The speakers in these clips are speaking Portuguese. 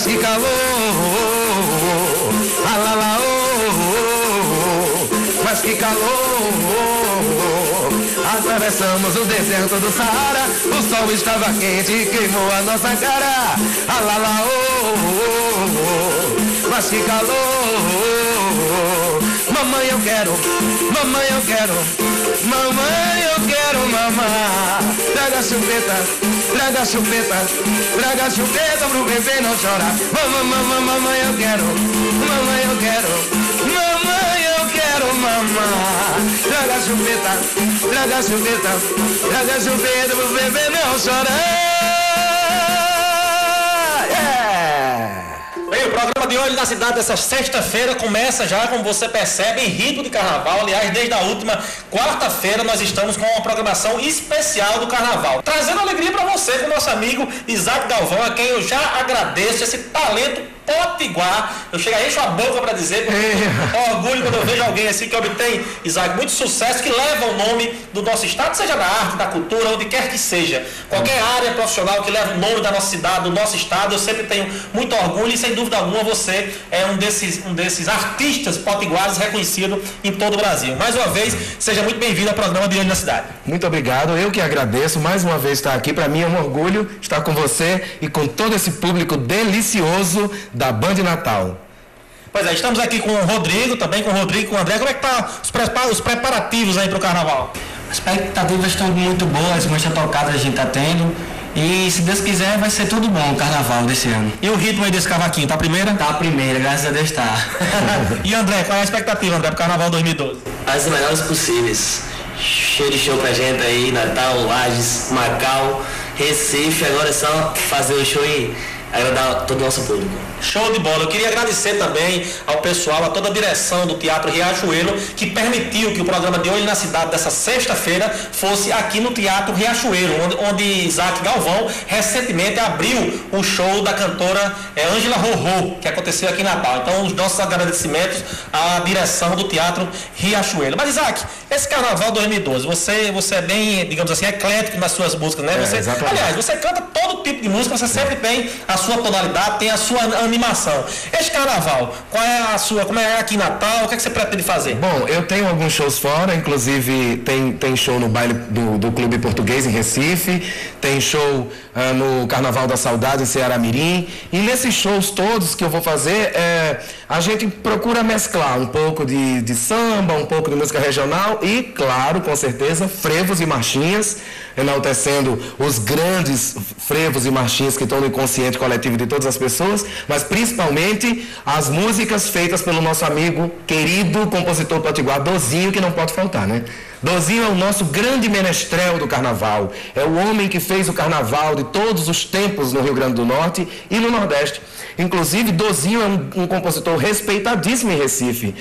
mas que calor, ah lá lá, mas que calor. Atravessamos o deserto do Saara, o sol estava quente e queimou a nossa cara. Ah lá lá, mas que calor. Mamãe eu quero, mamãe eu quero, mamãe eu quero mamar. Traga a chupeta, traga a chupeta, traga a chupeta pro bebê não chorar. Mamãe eu quero, mamãe eu quero, mamãe eu quero mamar. Traga a chupeta, traga a chupeta, traga a chupeta pro bebê não chorar. Bem, o programa de Olho na Cidade dessa sexta-feira começa já, como você percebe, em ritmo de carnaval. Aliás, desde a última quarta-feira nós estamos com uma programação especial do carnaval, trazendo alegria para você com o nosso amigo Isaac Galvão, a quem eu já agradeço esse talento potiguar. Eu chego a encho a boca para dizer, orgulho quando eu vejo alguém assim que obtém, Isaac, muito sucesso, que leva o nome do nosso estado, seja da arte, da cultura, onde quer que seja. Qualquer área profissional que leva o nome da nossa cidade, do nosso estado, eu sempre tenho muito orgulho e sem dúvida alguma você é um desses artistas potiguares reconhecido em todo o Brasil. Mais uma vez, seja muito bem-vindo ao programa de Olho na Cidade. Muito obrigado, eu que agradeço mais uma vez estar aqui. Para mim é um orgulho estar com você e com todo esse público delicioso da Band Natal. Pois é, estamos aqui com o Rodrigo, também com o Rodrigo e com o André. Como é que tá os preparativos aí para o carnaval? As expectativas estão muito boas, muita tocada a gente está tendo. E se Deus quiser vai ser tudo bom o carnaval desse ano. E o ritmo aí desse cavaquinho, tá a primeira? Tá a primeira, graças a Deus tá. E André, qual é a expectativa, André, pro carnaval 2012? As melhores possíveis. Cheio de show pra gente aí, Natal, Lages, Macau, Recife. Agora é só fazer o show e agradar todo o nosso público. Show de bola. Eu queria agradecer também ao pessoal, a toda a direção do Teatro Riachuelo, que permitiu que o programa de Olho na Cidade dessa sexta-feira fosse aqui no Teatro Riachuelo, onde Isaac Galvão recentemente abriu o show da cantora Ângela Rorô, que aconteceu aqui em Natal. Então, os nossos agradecimentos à direção do Teatro Riachuelo. Mas, Isaac, esse Carnaval 2012, você é bem, digamos assim, eclético nas suas músicas, né? Aliás, você canta todo tipo de música, você sempre tem a sua tonalidade, tem a sua animação. Este carnaval, qual é a sua, como é aqui em Natal, o que é que você pretende fazer? Bom, eu tenho alguns shows fora, inclusive tem show no baile do Clube Português em Recife, tem show no Carnaval da Saudade em Ceará-Mirim, e nesses shows todos que eu vou fazer, a gente procura mesclar um pouco de samba, um pouco de música regional e, claro, com certeza, frevos e marchinhas, enaltecendo os grandes frevos e marchinhas que estão no inconsciente coletivo de todas as pessoas, mas principalmente as músicas feitas pelo nosso amigo, querido compositor potiguar, Dozinho, que não pode faltar, né? Dozinho é o nosso grande menestrel do carnaval, é o homem que fez o carnaval de todos os tempos no Rio Grande do Norte e no Nordeste. Inclusive, Dozinho é um compositor respeitadíssimo em Recife.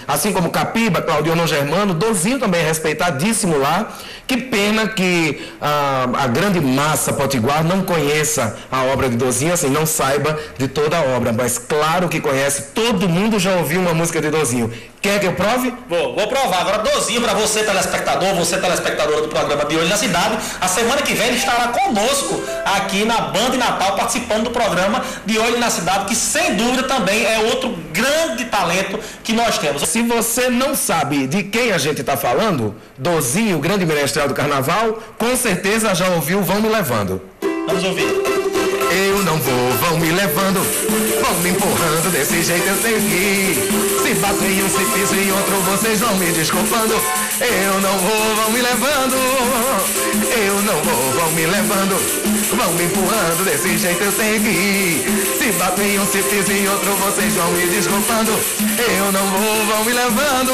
Assim como Capiba, Claudiono Germano, Dozinho também é respeitadíssimo lá. Que pena que a grande massa potiguar não conheça a obra de Dozinho, assim, não saiba de toda a obra, mas claro que conhece, todo mundo já ouviu uma música de Dozinho. Quer que eu prove? Vou provar. Agora, Dozinho, para você telespectador, você telespectadora do programa de Olho na Cidade, a semana que vem ele estará conosco aqui na Band Natal, participando do programa de Olho na Cidade, que sem dúvida também é outro grande talento que nós temos. Se você não sabe de quem a gente está falando, Dozinho, o grande menestrel do carnaval, com certeza já ouviu Vão Me Levando. Vamos ouvir. Eu não vou, vão me levando, vão me empurrando, desse jeito eu tenho que ir. Se bato em um, se piso em outro, vocês vão me desculpando. Eu não vou, vão me levando, eu não vou, vão me levando, vão me empurrando, desse jeito eu tenho que ir. Se bato em um, se piso em outro, vocês vão me desculpando. Eu não vou, vão me levando,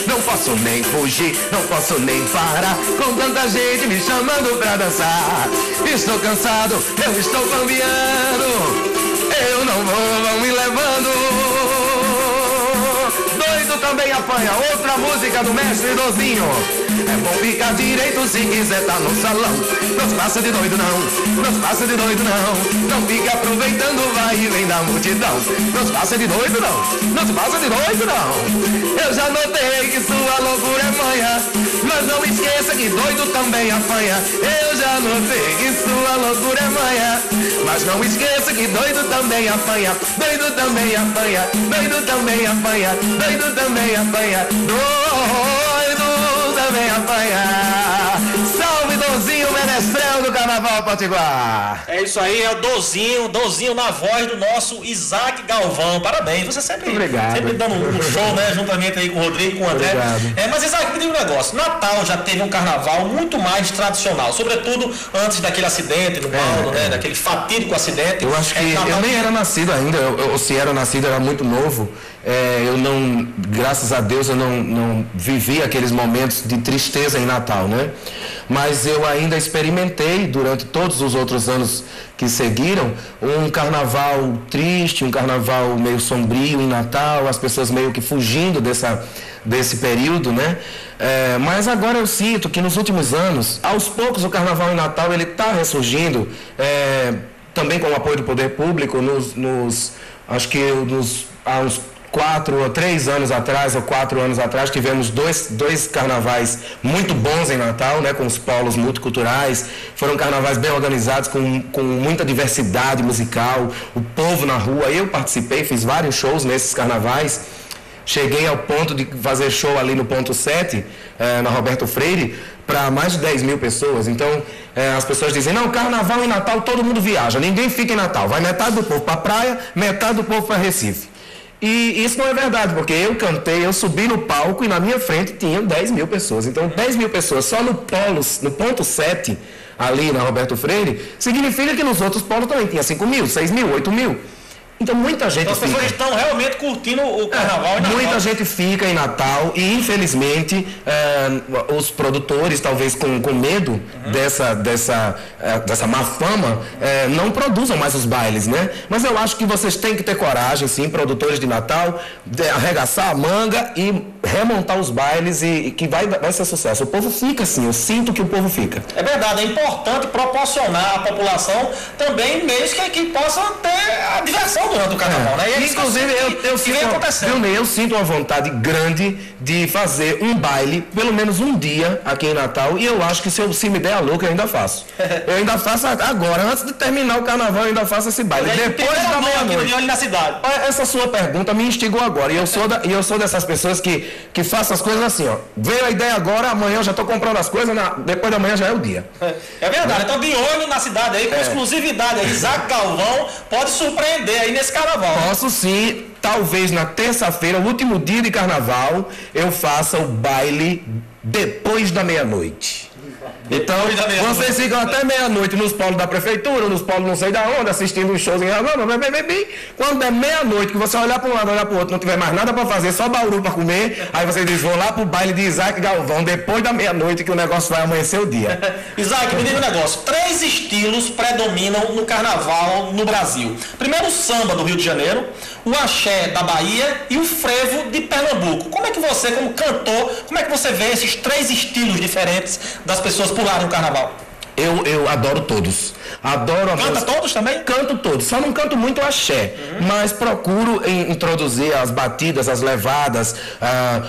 não posso nem fugir, não posso nem parar, com tanta gente me chamando pra dançar. Estou cansado, eu estou cambiando, eu não vou, vão me levando. Doido também apanha, outra música do mestre Dozinho. É bom ficar direito se quiser tá no salão. Não se passa de doido não, não se passa de doido não. Não fica aproveitando o vai e vem da multidão. Não se passa de doido não, não se passa de doido não. Eu já notei que sua loucura é manha, mas não esqueça que doido também apanha. Eu já notei que sua loucura é manha, mas não esqueça que doido também apanha. Doido também apanha, doido também apanha, doido também apanha, doido também apanha. Salve Dozinho Menestrel do Carnaval Potiguar. É isso aí, é o Dozinho na voz do nosso Isaac Galvão. Parabéns, você sempre dando um show, né, juntamente aí com o Rodrigo e com o André. Mas Isaac, me diga um negócio, Natal já teve um carnaval muito mais tradicional, sobretudo antes daquele acidente no Paulo, né, daquele fatídico acidente. Eu acho que eu nem era nascido ainda, ou se era nascido era muito novo. Eu não, graças a Deus, eu não vivi aqueles momentos de tristeza em Natal, né? Mas eu ainda experimentei durante todos os outros anos que seguiram um carnaval triste, um carnaval meio sombrio em Natal, as pessoas meio que fugindo desse período, né? Mas agora eu sinto que nos últimos anos, aos poucos o carnaval em Natal ele está ressurgindo, também com o apoio do poder público, acho que há uns 4 ou 3 anos atrás, ou 4 anos atrás, tivemos dois carnavais muito bons em Natal, né, com os polos multiculturais. Foram carnavais bem organizados, com muita diversidade musical, o povo na rua. Eu participei, fiz vários shows nesses carnavais. Cheguei ao ponto de fazer show ali no ponto 7, na Roberto Freire, para mais de 10 mil pessoas. Então, as pessoas dizem, não, carnaval em Natal todo mundo viaja, ninguém fica em Natal. Vai metade do povo para a praia, metade do povo para Recife. E isso não é verdade, porque eu cantei, eu subi no palco e na minha frente tinham 10 mil pessoas. Então, 10 mil pessoas só no ponto 7, ali na Roberto Freire, significa que nos outros polos também tinha 5 mil, 6 mil, 8 mil. Então muita gente as pessoas estão realmente curtindo o carnaval. Muita gente fica em Natal e infelizmente os produtores, talvez com medo dessa má fama, não produzam mais os bailes, né? Mas eu acho que vocês têm que ter coragem, sim, produtores de Natal, arregaçar a manga e remontar os bailes e que vai ser sucesso. O povo fica assim, eu sinto que o povo fica. É verdade, é importante proporcionar à população também meios que possam ter a diversão durante o carnaval, né? E inclusive eu sinto uma vontade grande de fazer um baile, pelo menos um dia aqui em Natal, e eu acho que se me der a louca eu ainda faço. Eu ainda faço agora, antes de terminar o carnaval, eu ainda faço esse baile. Depois da meia-noite. Na cidade. Essa sua pergunta me instigou agora, e eu sou dessas pessoas que façam as coisas assim, ó. Veio a ideia agora, amanhã eu já estou comprando as coisas, depois da manhã já é o dia. É verdade, então de olho na cidade aí, com exclusividade aí, Isaac Galvão pode surpreender aí nesse carnaval. Posso sim, talvez na terça-feira, o último dia de carnaval, eu faça o baile depois da meia-noite. Então, vocês ficam até meia-noite nos polos da prefeitura, nos polos não sei da onde, assistindo os shows em quando é meia-noite, que você olhar para um lado, olhar para o outro, não tiver mais nada para fazer, só bauru para comer, aí você diz, vou lá para o baile de Isaac Galvão, depois da meia-noite, que o negócio vai amanhecer o dia. Isaac, me diga um negócio, 3 estilos predominam no carnaval no Brasil. Primeiro o samba do Rio de Janeiro, o axé da Bahia e o frevo de Pernambuco. Como é que você, como cantor, como é que você vê esses 3 estilos diferentes das pessoas pularem o carnaval? Eu adoro todos. Canta todos também? Canto todos, só não canto muito axé, mas procuro introduzir as batidas, as levadas,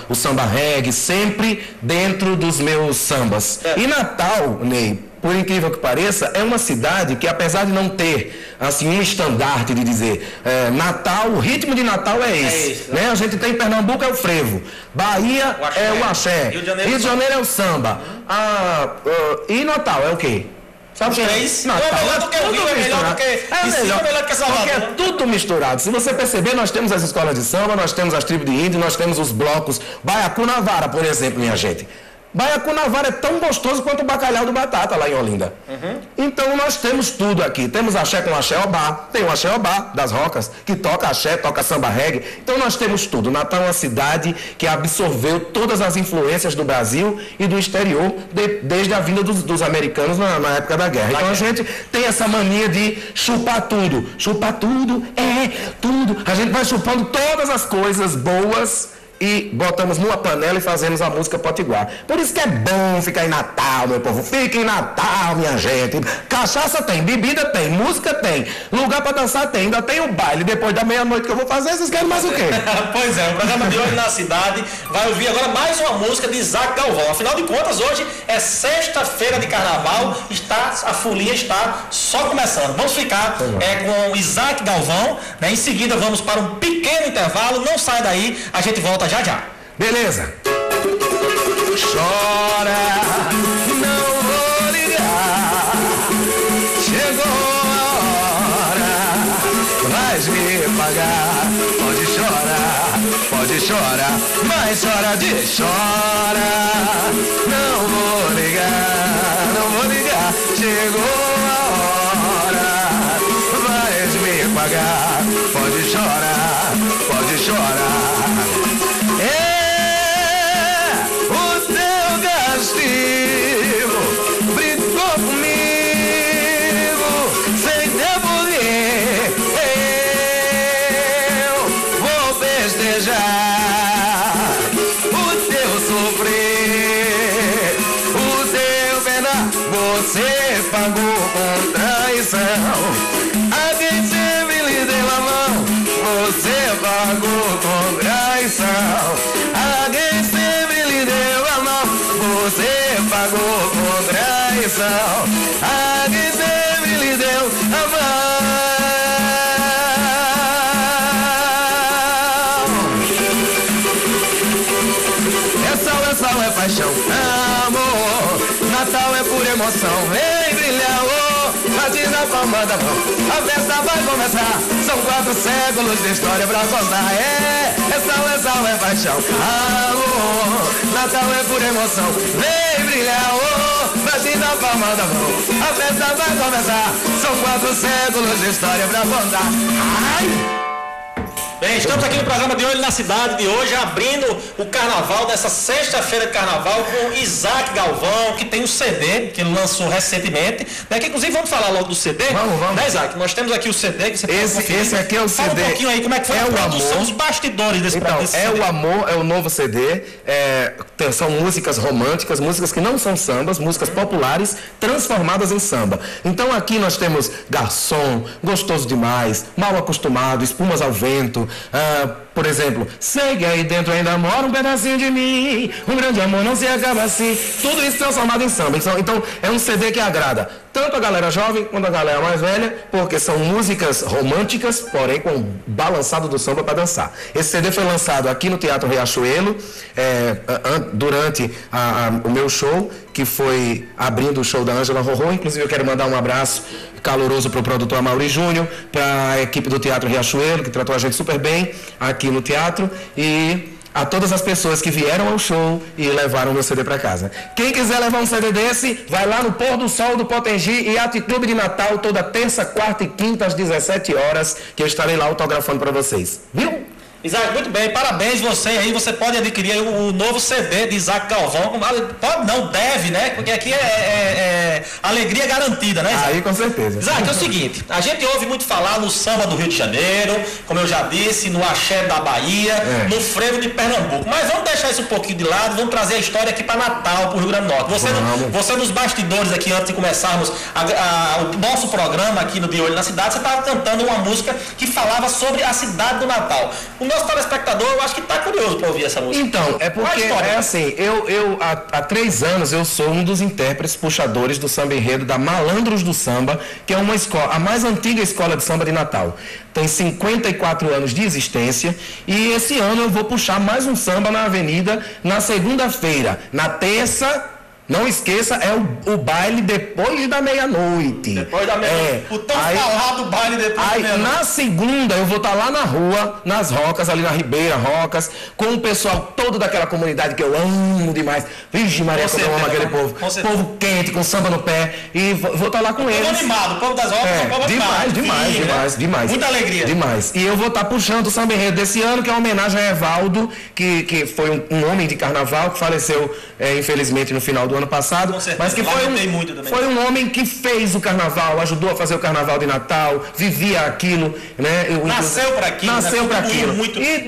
o samba reggae, sempre dentro dos meus sambas. E Natal, Ney, por incrível que pareça, é uma cidade que, apesar de não ter assim um estandarte de dizer Natal, o ritmo de Natal é esse, né? A gente tem Pernambuco é o frevo, Bahia é o axé, Rio de Janeiro é o samba, e Natal é o quê? Sabe o que é? Natal é melhor do que o Rio, é melhor do que Salvador. Porque é tudo misturado. Se você perceber, nós temos as escolas de samba, nós temos as tribos de índio, nós temos os blocos. Baiacu na Vara, por exemplo, minha gente. Baiacu na Vara é tão gostoso quanto o bacalhau do Batata lá em Olinda. Então nós temos tudo aqui. Temos axé com axé obá. Tem o axé obá das Rocas, que toca axé, toca samba reggae. Então nós temos tudo. Natal é uma cidade que absorveu todas as influências do Brasil e do exterior desde a vinda dos americanos na época da guerra. Então a gente tem essa mania de chupar tudo. Chupar tudo, tudo. A gente vai chupando todas as coisas boas e botamos numa panela e fazemos a música potiguar. Por isso que é bom ficar em Natal, meu povo. Fica em Natal, minha gente. Cachaça tem, bebida tem, música tem, lugar para dançar tem, ainda tem o baile. Depois da meia-noite que eu vou fazer, vocês querem mais o quê? Pois é, o programa de hoje na cidade vai ouvir agora mais uma música de Isaac Galvão. Afinal de contas, hoje é sexta-feira de carnaval, a folia está só começando. Vamos ficar com Isaac Galvão, né? Em seguida vamos para um pequeno intervalo, não sai daí, a gente volta já já. Beleza. Chora, não vou ligar. Chegou a hora, vais me pagar. Pode chorar, mas chora de chora. Não vou ligar. Chegou a hora, vais me pagar. Pode chorar. Você pagou com traição. A quem sempre lhe deu a mão, você pagou com traição. A quem sempre lhe deu a mão, você pagou com traição. A quem sempre lhe deu a mão. É sol, é paixão, amor. Natal é pura emoção, vem brilhar, bate na palma da mão. A festa vai começar, são 4 séculos de história pra contar. É sal, é paixão, amor. Natal é pura emoção, vem brilhar, bate na palma da mão. A festa vai começar, são 4 séculos de história pra contar. Ai! Bem, estamos aqui no programa de Olho na Cidade de hoje, abrindo o carnaval dessa sexta-feira de carnaval com Isaac Galvão, que tem um CD que ele lançou recentemente, né? Que inclusive vamos falar logo do CD. Vamos. Né, Isaac? Nós temos aqui o CD que você pode conferir. Esse aqui é o CD. Fala um pouquinho aí como é que foi a produção, os bastidores desse CD. É o Amor, é o novo CD. São músicas românticas, músicas que não são sambas, músicas populares transformadas em samba. Então aqui nós temos Garçom, Gostoso Demais, Mal Acostumado, Espumas ao Vento. Por exemplo, sei que aí dentro ainda mora um pedacinho de mim, um grande amor não se acaba assim. Tudo isso transformado em samba. Então é um CD que agrada tanto a galera jovem quanto a galera mais velha, porque são músicas românticas, porém com balançado do samba para dançar. Esse CD foi lançado aqui no Teatro Riachuelo, durante o meu show, que foi abrindo o show da Ângela Rorô. Inclusive eu quero mandar um abraço caloroso para o produtor Amaury Júnior, para a equipe do Teatro Riachuelo, que tratou a gente super bem aqui no teatro, e a todas as pessoas que vieram ao show e levaram meu CD para casa. Quem quiser levar um CD desse, vai lá no Pôr do Sol do Potengi e Arte Clube de Natal, toda terça, quarta e quinta às 17 horas, que eu estarei lá autografando para vocês. Viu? Isaac, muito bem, parabéns você aí, você pode adquirir o novo CD de Isaac Galvão, pode não, deve, né, porque aqui é alegria garantida, né, Isaac? Aí com certeza. Isaac, é o seguinte, a gente ouve muito falar no samba do Rio de Janeiro, como eu já disse, no axé da Bahia, no frevo de Pernambuco, mas vamos deixar isso um pouquinho de lado, vamos trazer a história aqui para Natal, para o Rio Grande do Norte. Você nos bastidores aqui, antes de começarmos o nosso programa aqui no De Olho na Cidade, você estava cantando uma música que falava sobre a cidade do Natal. O nosso telespectador, eu acho que está curioso para ouvir essa música. Então, é porque é assim, eu há 3 anos eu sou um dos intérpretes puxadores do samba enredo da Malandros do Samba, que é uma escola, a mais antiga escola de samba de Natal. Tem 54 anos de existência e esse ano eu vou puxar mais um samba na Avenida na segunda-feira. Na terça, não esqueça, é o baile depois da meia-noite. Depois da meia-noite. O tão falado baile depois da meia-noite. Na segunda, eu vou estar lá na rua, nas Rocas, ali na Ribeira, Rocas, com o pessoal todo daquela comunidade que eu amo demais. Vixe Maria, como eu amo aquele povo. Povo quente, com samba no pé. E vou estar lá com eles. Povo animado, o povo das Rocas é um povo animado. Demais. Muita alegria. Demais. E eu vou estar puxando o samba enredo desse ano, que é uma homenagem a Evaldo, que foi um homem de carnaval, que faleceu, infelizmente, no final do do ano passado, mas que foi um homem que fez o carnaval, ajudou a fazer o carnaval de Natal, vivia aquilo, né? Nasceu para aquilo. Nasceu para aquilo. E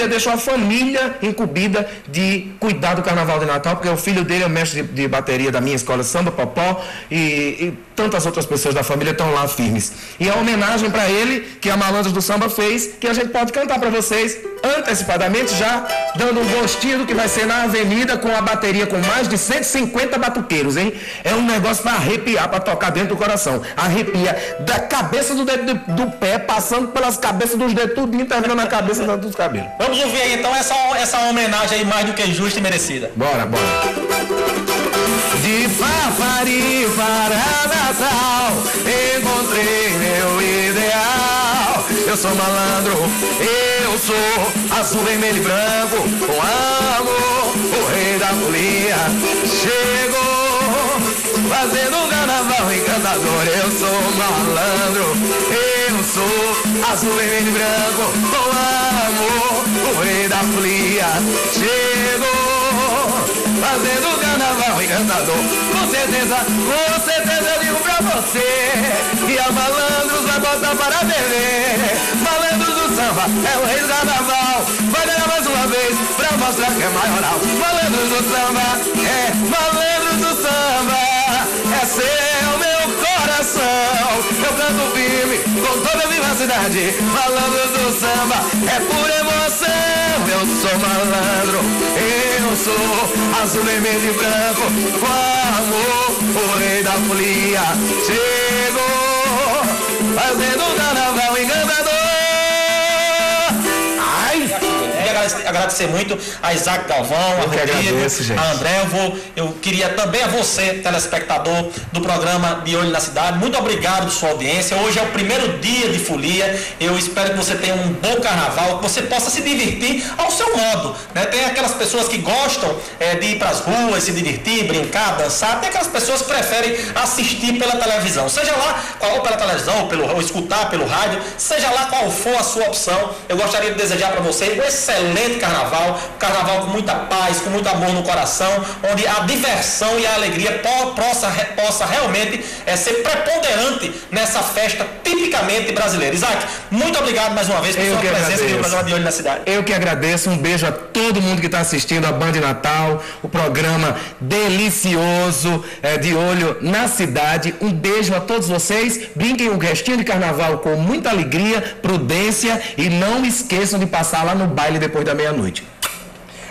deixou a família incumbida de cuidar do carnaval de Natal, porque o filho dele é o mestre de bateria da minha escola Samba Popó e tantas outras pessoas da família estão lá firmes. E a homenagem para ele, que a Malandros do Samba fez, que a gente pode cantar para vocês antecipadamente, já dando um gostinho do que vai ser na avenida, com a bateria com mais de 150 batuqueiros, hein? É um negócio para arrepiar, para tocar dentro do coração. Arrepia da cabeça do dedo do pé, passando pelas cabeças dos dedos, tudo terminando na cabeça dos cabelos. Vamos ouvir aí então essa homenagem aí mais do que justa e merecida. Bora. De Papari para Natal, encontrei meu ideal. Eu sou malandro, eu sou azul, vermelho e branco, com amor, o rei da folia chegou, fazendo um carnaval encantador. Eu sou malandro, eu sou azul, vermelho e branco, com amor, o rei da folia chegou, fazendo um carnaval encantador. Com certeza eu digo pra você que a Malandros vai botar para beber. Malandros do Samba é o rei do carnaval, vai ganhar mais uma vez pra mostrar que é maioral. Malandros do Samba é Malandros do Samba, é seu meu coração. Eu canto firme com toda a vivacidade. Malandros do Samba é por emoção. Eu sou malandro, eu sou azul, vermelho e branco, com amor, o rei da folia chegou, fazendo um carnaval encantador. Agradecer muito a Isaac Galvão, a Rodrigo, a André. Eu queria também a você, telespectador do programa De Olho na Cidade, muito obrigado por sua audiência. Hoje é o primeiro dia de folia. Eu espero que você tenha um bom carnaval, que você possa se divertir ao seu modo, né? Tem aquelas pessoas que gostam de ir para as ruas, se divertir, brincar, dançar. Tem aquelas pessoas que preferem assistir pela televisão, seja lá ou pela televisão, ou escutar pelo rádio, seja lá qual for a sua opção. Eu gostaria de desejar para você um excelente carnaval, um carnaval com muita paz, com muito amor no coração, onde a diversão e a alegria possa realmente ser preponderante nessa festa tipicamente brasileira. Isaac, muito obrigado mais uma vez por sua presença no programa De Olho na Cidade. Eu que agradeço, um beijo a todo mundo que está assistindo a Band Natal, o programa delicioso De Olho na Cidade. Um beijo a todos vocês, brinquem um restinho de carnaval com muita alegria, prudência e não esqueçam de passar lá no baile depois da meia-noite.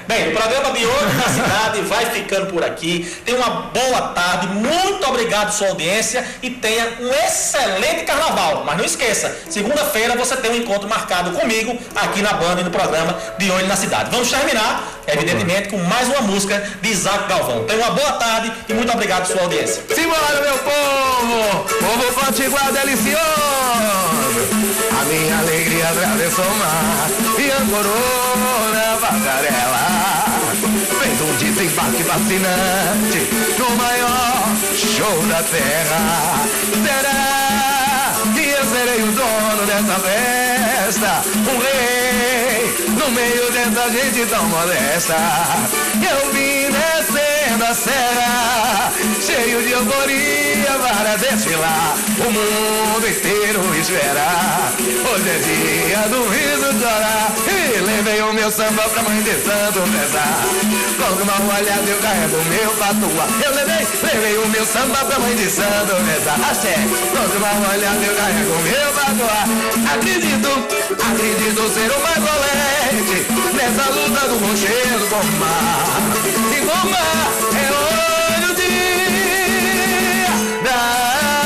Bem, o programa De Olho na Cidade vai ficando por aqui. Tenha uma boa tarde, muito obrigado por sua audiência e tenha um excelente carnaval. Mas não esqueça, segunda-feira você tem um encontro marcado comigo aqui na Band e no programa De Olho na Cidade. Vamos terminar, evidentemente, com mais uma música de Isaac Galvão. Tenha uma boa tarde e muito obrigado por sua audiência. Simbora, meu povo! Povo potiguar delicioso! A minha alegria atravessou o mar e ancorou na passarela. Fez um desembarque fascinante no maior show da terra. Será que eu serei o dono dessa festa? Um rei no meio dessa gente tão modesta. Eu vim descendo a serra, cheio de euforia para desfilar. O mundo inteiro espera. Hoje é dia do riso chorar. E levei o meu samba pra mãe de santo rezar. Com uma olhada eu carrego o meu patua. Eu levei o meu samba pra mãe de santo rezar. Axé, com uma olhada eu carrego o meu patua. Acredito ser uma colete nessa luta do rochedo com o mar. E com o mar é hoje o dia da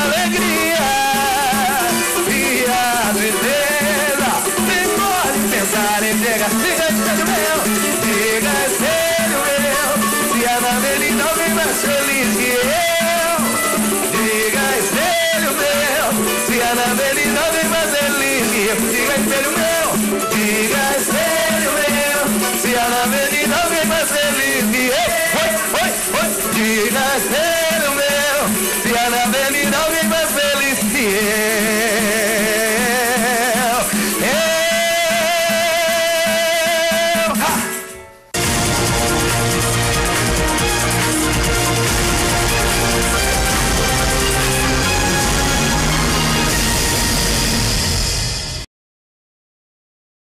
alegria e a tristeza. Nem pode pensar em chegar. Diga espelho meu, diga espelho meu, se a Navelina alguém mais feliz que eu. Diga espelho meu, se a Navelina alguém mais feliz que eu. Diga espelho meu, diga espelho meu, se a Navelina alguém mais feliz que eu. Diga espelho meu, se a Navelina alguém mais feliz que eu.